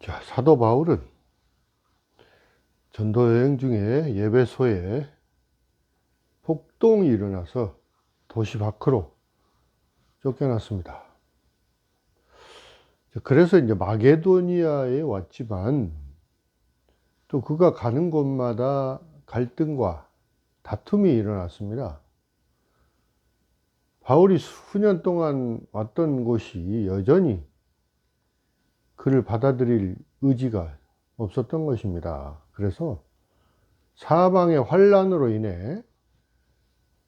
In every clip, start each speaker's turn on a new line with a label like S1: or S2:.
S1: 자, 사도 바울은 전도 여행 중에 예배소에 폭동이 일어나서 도시 밖으로 쫓겨났습니다. 그래서 이제 마게도니아에 왔지만 또 그가 가는 곳마다 갈등과 다툼이 일어났습니다. 바울이 수년 동안 왔던 곳이 여전히 그를 받아들일 의지가 없었던 것입니다. 그래서 사방의 환란으로 인해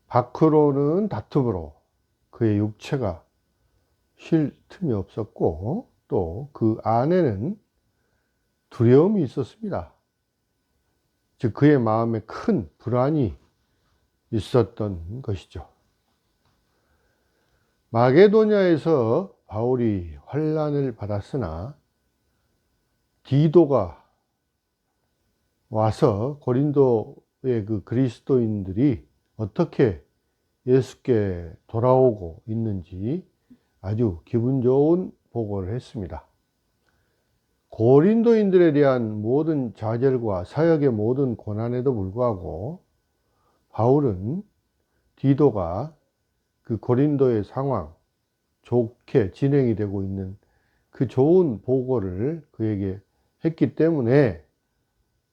S1: 밖으로는 다툼으로 그의 육체가 쉴 틈이 없었고, 또 그 안에는 두려움이 있었습니다. 즉 그의 마음에 큰 불안이 있었던 것이죠. 마게도냐에서 바울이 환란을 받았으나 디도가 와서 고린도의 그 그리스도인들이 어떻게 예수께 돌아오고 있는지 아주 기분 좋은 보고를 했습니다. 고린도인들에 대한 모든 좌절과 사역의 모든 고난에도 불구하고 바울은 디도가 그 고린도의 상황, 좋게 진행이 되고 있는 그 좋은 보고를 그에게 했기 때문에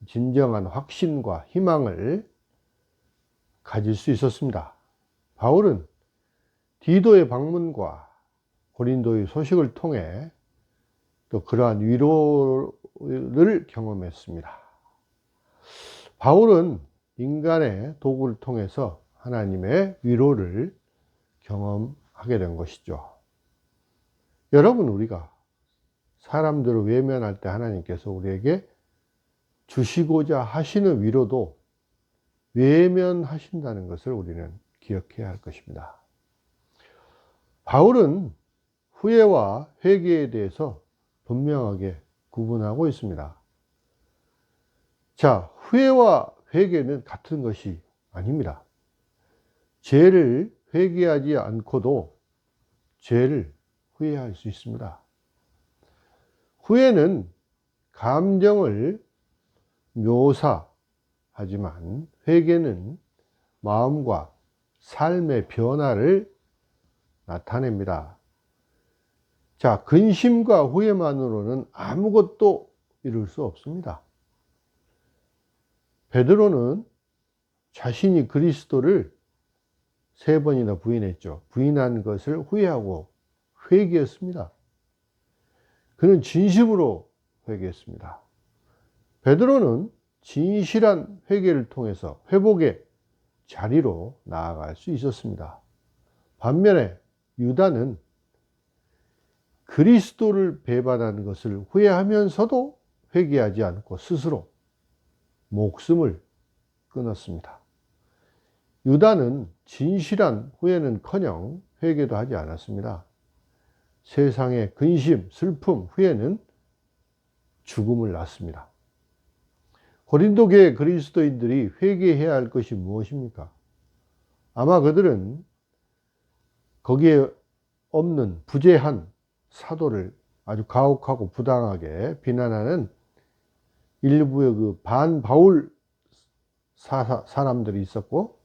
S1: 진정한 확신과 희망을 가질 수 있었습니다. 바울은 디도의 방문과 고린도의 소식을 통해 또 그러한 위로를 경험했습니다. 바울은 인간의 도구를 통해서 하나님의 위로를 경험하게 된 것이죠. 여러분, 우리가 사람들을 외면할 때 하나님께서 우리에게 주시고자 하시는 위로도 외면하신다는 것을 우리는 기억해야 할 것입니다. 바울은 후회와 회개에 대해서 분명하게 구분하고 있습니다. 자, 후회와 회개는 같은 것이 아닙니다. 죄를 회개하지 않고도 죄를 후회할 수 있습니다. 후회는 감정을 묘사하지만 회개는 마음과 삶의 변화를 나타냅니다. 자, 근심과 후회만으로는 아무것도 이룰 수 없습니다. 베드로는 자신이 그리스도를 3번이나 부인했죠. 부인한 것을 후회하고 회개했습니다. 그는 진심으로 회개했습니다. 베드로는 진실한 회개를 통해서 회복의 자리로 나아갈 수 있었습니다. 반면에 유다는 그리스도를 배반한 것을 후회하면서도 회개하지 않고 스스로 목숨을 끊었습니다. 유다는 진실한 후회는커녕 회개도 하지 않았습니다. 세상의 근심, 슬픔, 후회는 죽음을 낳습니다. 고린도 교회 그리스도인들이 회개해야 할 것이 무엇입니까? 아마 그들은 거기에 없는 부재한 사도를 아주 가혹하고 부당하게 비난하는 일부의 그 반바울 사람들이 있었고,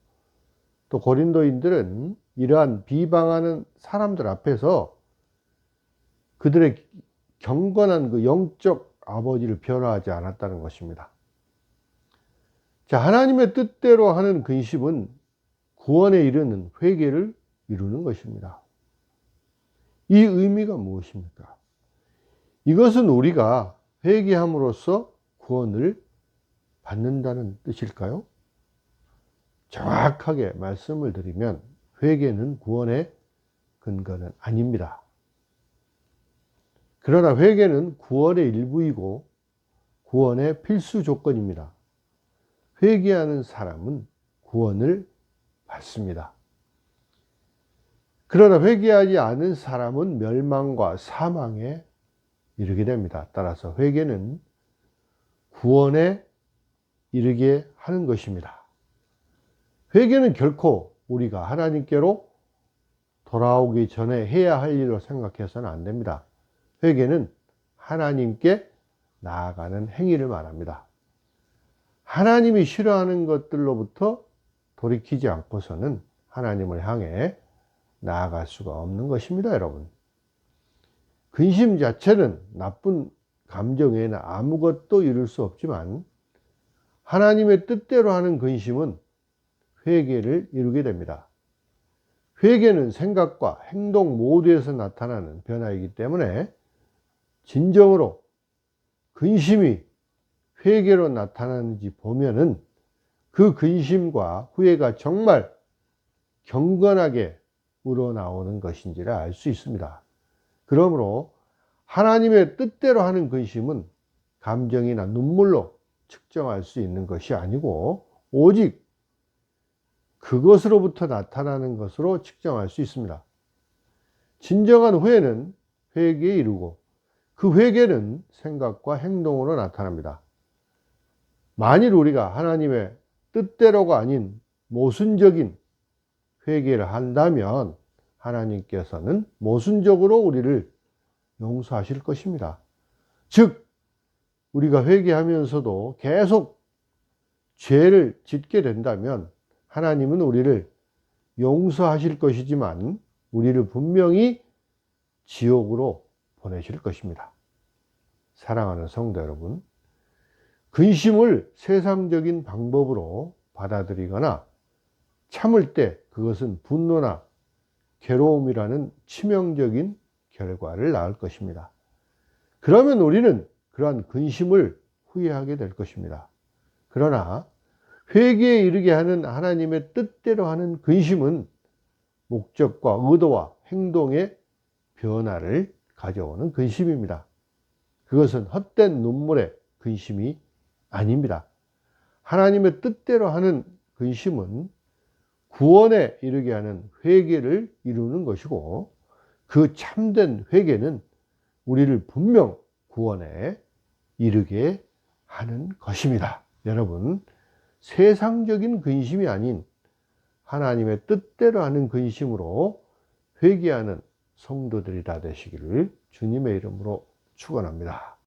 S1: 또 고린도인들은 이러한 비방하는 사람들 앞에서 그들의 경건한 그 영적 아버지를 변화하지 않았다는 것입니다. 자, 하나님의 뜻대로 하는 근심은 구원에 이르는 회개를 이루는 것입니다. 이 의미가 무엇입니까? 이것은 우리가 회개함으로써 구원을 받는다는 뜻일까요? 정확하게 말씀을 드리면 회개는 구원의 근거는 아닙니다. 그러나 회개는 구원의 일부이고 구원의 필수 조건입니다. 회개하는 사람은 구원을 받습니다. 그러나 회개하지 않은 사람은 멸망과 사망에 이르게 됩니다. 따라서 회개는 구원에 이르게 하는 것입니다. 회개는 결코 우리가 하나님께로 돌아오기 전에 해야 할 일로 생각해서는 안 됩니다. 회개는 하나님께 나아가는 행위를 말합니다. 하나님이 싫어하는 것들로부터 돌이키지 않고서는 하나님을 향해 나아갈 수가 없는 것입니다, 여러분. 근심 자체는 나쁜 감정 외에는 아무것도 이룰 수 없지만 하나님의 뜻대로 하는 근심은 회개를 이루게 됩니다. 회개는 생각과 행동 모두에서 나타나는 변화이기 때문에 진정으로 근심이 회개로 나타나는지 보면은 그 근심과 후회가 정말 경건하게 우러나오는 것인지를 알 수 있습니다. 그러므로 하나님의 뜻대로 하는 근심은 감정이나 눈물로 측정할 수 있는 것이 아니고 오직 그것으로부터 나타나는 것으로 측정할 수 있습니다. 진정한 후회는 회개에 이르고 그 회개는 생각과 행동으로 나타납니다. 만일 우리가 하나님의 뜻대로가 아닌 모순적인 회개를 한다면 하나님께서는 모순적으로 우리를 용서하실 것입니다. 즉 우리가 회개하면서도 계속 죄를 짓게 된다면 하나님은 우리를 용서하실 것이지만 우리를 분명히 지옥으로 보내실 것입니다. 사랑하는 성도 여러분, 근심을 세상적인 방법으로 받아들이거나 참을 때 그것은 분노나 괴로움이라는 치명적인 결과를 낳을 것입니다. 그러면 우리는 그러한 근심을 후회하게 될 것입니다. 그러나 회개에 이르게 하는 하나님의 뜻대로 하는 근심은 목적과 의도와 행동의 변화를 가져오는 근심입니다. 그것은 헛된 눈물의 근심이 아닙니다. 하나님의 뜻대로 하는 근심은 구원에 이르게 하는 회개를 이루는 것이고 그 참된 회개는 우리를 분명 구원에 이르게 하는 것입니다. 여러분, 세상적인 근심이 아닌 하나님의 뜻대로 하는 근심으로 회개하는 성도들이 다 되시기를 주님의 이름으로 축원합니다.